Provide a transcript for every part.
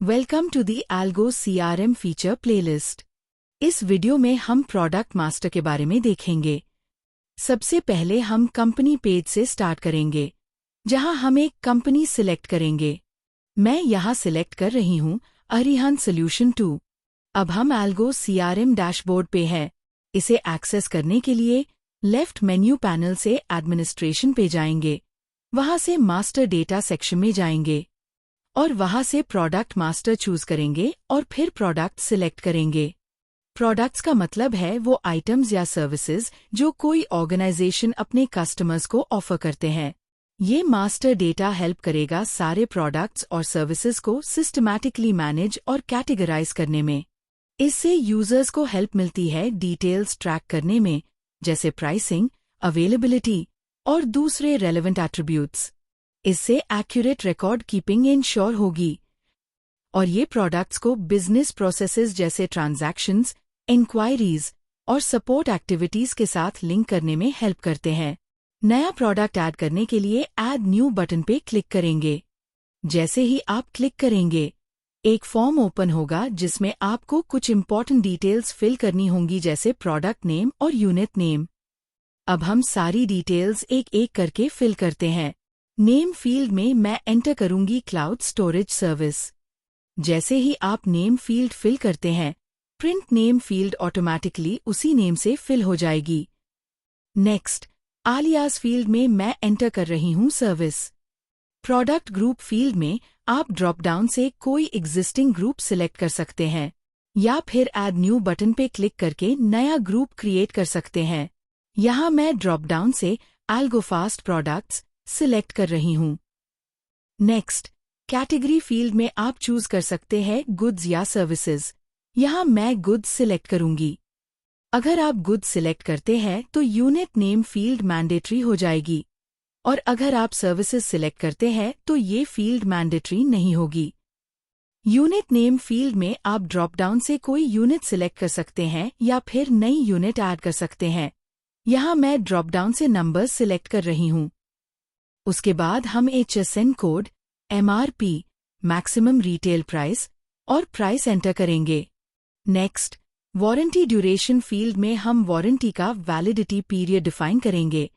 Welcome to the Algo CRM feature playlist. इस video में हम प्रोडक्ट मास्टर के बारे में देखेंगे। सबसे पहले हम कंपनी पेज से स्टार्ट करेंगे, जहां हम एक कंपनी सिलेक्ट करेंगे। मैं यहां सिलेक्ट कर रही हूं अरिहंत सॉल्यूशन 2। अब हम एल्गो CRM डैशबोर्ड पे हैं। इसे एक्सेस करने के लिए लेफ्ट मेन्यू पैनल से एडमिनिस्ट्रेशन पे जाएंगे, वहां से मास्टर डेटा सेक्शन में जाएंगे और वहां से प्रोडक्ट मास्टर चूज करेंगे और फिर प्रोडक्ट सिलेक्ट करेंगे। प्रोडक्ट्स का मतलब है वो आइटम्स या सर्विसेज जो कोई ऑर्गेनाइजेशन अपने कस्टमर्स को ऑफर करते हैं। ये मास्टर डेटा हेल्प करेगा सारे प्रोडक्ट्स और सर्विसेज को सिस्टमैटिकली मैनेज और कैटेगराइज करने में। इससे यूजर्स को हेल्प मिलती है डिटेल्स ट्रैक करने में, जैसे प्राइसिंग, अवेलेबिलिटी और दूसरे रेलेवेंट एट्रीब्यूट्स। इससे एक्यूरेट रिकॉर्ड कीपिंग इंश्योर होगी और ये प्रोडक्ट्स को बिजनेस प्रोसेसेस जैसे ट्रांजैक्शंस, इंक्वायरीज और सपोर्ट एक्टिविटीज के साथ लिंक करने में हेल्प करते हैं। नया प्रोडक्ट ऐड करने के लिए ऐड न्यू बटन पे क्लिक करेंगे। जैसे ही आप क्लिक करेंगे, एक फॉर्म ओपन होगा जिसमें आपको कुछ इंपॉर्टेंट डिटेल्स फिल करनी होंगी, जैसे प्रोडक्ट नेम और यूनिट नेम। अब हम सारी डिटेल्स एक एक करके फिल करते हैं। नेम फील्ड में मैं एंटर करूंगी क्लाउड स्टोरेज सर्विस। जैसे ही आप नेम फील्ड फिल करते हैं, प्रिंट नेम फील्ड ऑटोमैटिकली उसी नेम से फिल हो जाएगी। नेक्स्ट, आलियास फील्ड में मैं एंटर कर रही हूं सर्विस। प्रोडक्ट ग्रुप फील्ड में आप ड्रॉप डाउन से कोई एग्जिस्टिंग ग्रुप सिलेक्ट कर सकते हैं या फिर ऐड न्यू बटन पे क्लिक करके नया ग्रुप क्रिएट कर सकते हैं। यहां मैं ड्रॉप डाउन से एल्गोफास्ट प्रोडक्ट्स सिलेक्ट कर रही हूं। नेक्स्ट, कैटेगरी फील्ड में आप चूज कर सकते हैं गुड्स या सर्विसेज। यहां मैं गुड्स सिलेक्ट करूंगी। अगर आप गुड्स सिलेक्ट करते हैं तो यूनिट नेम फील्ड मैंडेटरी हो जाएगी और अगर आप सर्विसेज सिलेक्ट करते हैं तो ये फील्ड मैंडेटरी नहीं होगी। यूनिट नेम फील्ड में आप ड्रॉप डाउन से कोई यूनिट सिलेक्ट कर सकते हैं या फिर नई यूनिट ऐड कर सकते हैं। यहां मैं ड्रॉप डाउन से नंबर्स सिलेक्ट कर रही हूं। उसके बाद हम HSN code, MRP, maximum retail price और प्राइस एंटर करेंगे। नेक्स्ट, वारंटी ड्यूरेशन फील्ड में हम वारंटी का वैलिडिटी पीरियड डिफाइन करेंगे,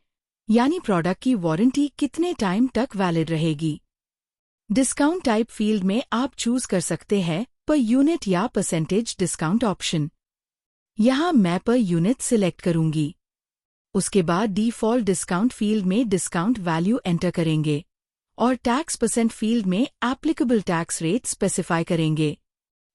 यानी प्रोडक्ट की वारंटी कितने टाइम तक वैलिड रहेगी। डिस्काउंट टाइप फील्ड में आप चूज कर सकते हैं पर यूनिट या परसेंटेज डिस्काउंट ऑप्शन। यहां मैं पर यूनिट सिलेक्ट करूंगी। उसके बाद डिफॉल्ट डिस्काउंट फील्ड में डिस्काउंट वैल्यू एंटर करेंगे और टैक्स परसेंट फील्ड में एप्लीकेबल टैक्स रेट स्पेसिफाई करेंगे।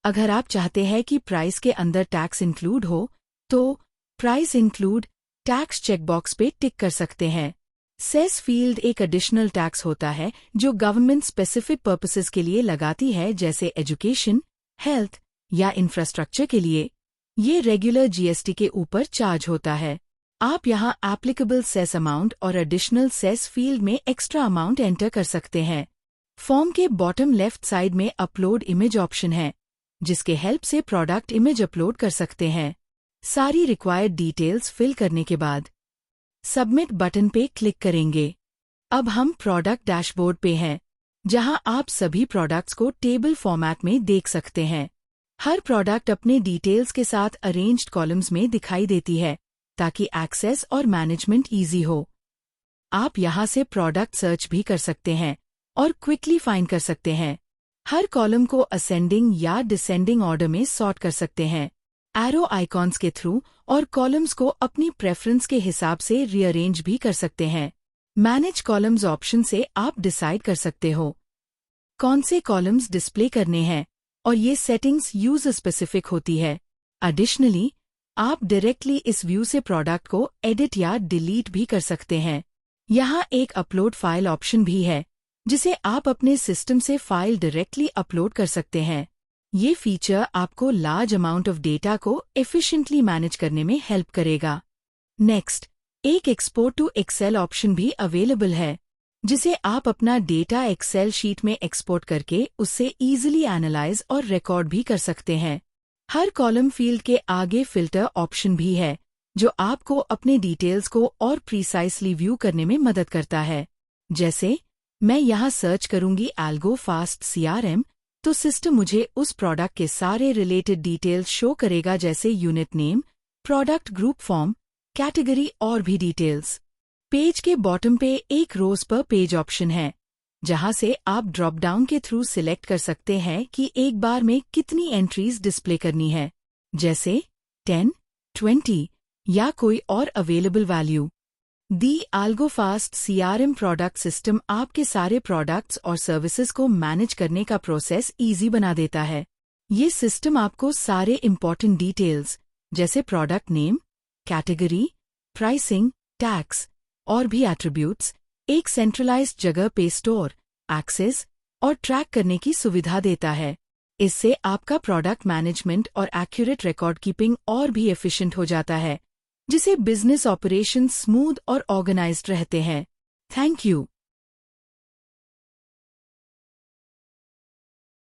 अगर आप चाहते हैं कि प्राइस के अंदर टैक्स इंक्लूड हो, तो प्राइस इंक्लूड टैक्स चेकबॉक्स पे टिक कर सकते हैं। सेस फील्ड एक एडिशनल टैक्स होता है जो गवर्नमेंट स्पेसिफिक पर्पसेस के लिए लगाती है, जैसे एजुकेशन, हेल्थ या इंफ्रास्ट्रक्चर के लिए। ये रेगुलर GST के ऊपर चार्ज होता है। आप यहां एप्लीकेबल सेस अमाउंट और एडिशनल सेस फील्ड में एक्स्ट्रा अमाउंट एंटर कर सकते हैं। फॉर्म के बॉटम लेफ्ट साइड में अपलोड इमेज ऑप्शन है, जिसके हेल्प से प्रोडक्ट इमेज अपलोड कर सकते हैं। सारी रिक्वायर्ड डिटेल्स फिल करने के बाद सबमिट बटन पे क्लिक करेंगे। अब हम प्रोडक्ट डैशबोर्ड पे हैं, जहां आप सभी प्रोडक्ट्स को टेबल फॉर्मेट में देख सकते हैं। हर प्रोडक्ट अपने डिटेल्स के साथ अरेंज्ड कॉलम्स में दिखाई देती है ताकि एक्सेस और मैनेजमेंट इजी हो। आप यहां से प्रोडक्ट सर्च भी कर सकते हैं और क्विकली फाइंड कर सकते हैं। हर कॉलम को असेंडिंग या डिसेंडिंग ऑर्डर में सॉर्ट कर सकते हैं एरो आइकॉन्स के थ्रू और कॉलम्स को अपनी प्रेफरेंस के हिसाब से रीअरेंज भी कर सकते हैं। मैनेज कॉलम्स ऑप्शन से आप डिसाइड कर सकते हो कौन से कॉलम्स डिस्प्ले करने हैं और ये सेटिंग्स यूजर स्पेसिफिक होती है। एडिशनली, आप डायरेक्टली इस व्यू से प्रोडक्ट को एडिट या डिलीट भी कर सकते हैं। यहाँ एक अपलोड फाइल ऑप्शन भी है, जिसे आप अपने सिस्टम से फाइल डायरेक्टली अपलोड कर सकते हैं। ये फीचर आपको लार्ज अमाउंट ऑफ डेटा को एफिशिएंटली मैनेज करने में हेल्प करेगा। नेक्स्ट, एक एक्सपोर्ट टू एक्सेल ऑप्शन भी अवेलेबल है, जिसे आप अपना डेटा एक्सेल शीट में एक्सपोर्ट करके उससे इजीली एनालाइज और रिकॉर्ड भी कर सकते हैं। हर कॉलम फील्ड के आगे फिल्टर ऑप्शन भी है, जो आपको अपने डिटेल्स को और प्रीसाइसली व्यू करने में मदद करता है। जैसे मैं यहाँ सर्च करूंगी एल्गो फास्ट CRM, तो सिस्टम मुझे उस प्रोडक्ट के सारे रिलेटेड डिटेल्स शो करेगा, जैसे unit name, product group form, category और भी डिटेल्स। पेज के बॉटम पे एक रोज पर पेज ऑप्शन है, जहां से आप ड्रॉप डाउन के थ्रू सिलेक्ट कर सकते हैं कि एक बार में कितनी एंट्रीज डिस्प्ले करनी है, जैसे 10, 20 या कोई और अवेलेबल वैल्यू। दी AlgoFast CRM प्रोडक्ट सिस्टम आपके सारे प्रोडक्ट्स और सर्विसेज को मैनेज करने का प्रोसेस इजी बना देता है। ये सिस्टम आपको सारे इंपॉर्टेंट डिटेल्स जैसे product name, category, pricing, tax और भी एट्रीब्यूट्स एक सेंट्रलाइज्ड जगह पे स्टोर, एक्सेस और ट्रैक करने की सुविधा देता है। इससे आपका प्रोडक्ट मैनेजमेंट और एक्यूरेट रिकॉर्ड कीपिंग और भी एफिशिएंट हो जाता है, जिसे बिजनेस ऑपरेशन स्मूथ और ऑर्गेनाइज्ड रहते हैं। Thank you.